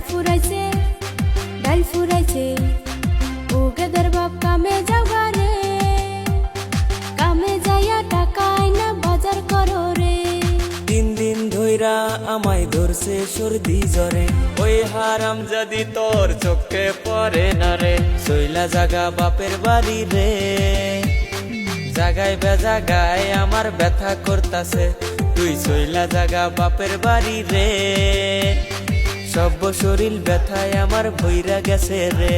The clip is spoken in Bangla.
ফুরাইছে ডাল ফুরাইছে ও গেদের বাপ কামে যাওগা রে কামে যাইয়া টাকা আইনা বাজার করো রে 3 দিন ধইরা আমায় ধরছে সর্দি জ্বরে ওই হারাম যদি তোর চোখে পড়ে না রে সইলা জাগা বাপের বাড়ি রে জাগায় বেজাগায় আমার ব্যথা করতাছে তুই সইলা জাগা বাপের বাড়ি রে সব শরীর ব্যথায় আমার ভইরা গেছে রে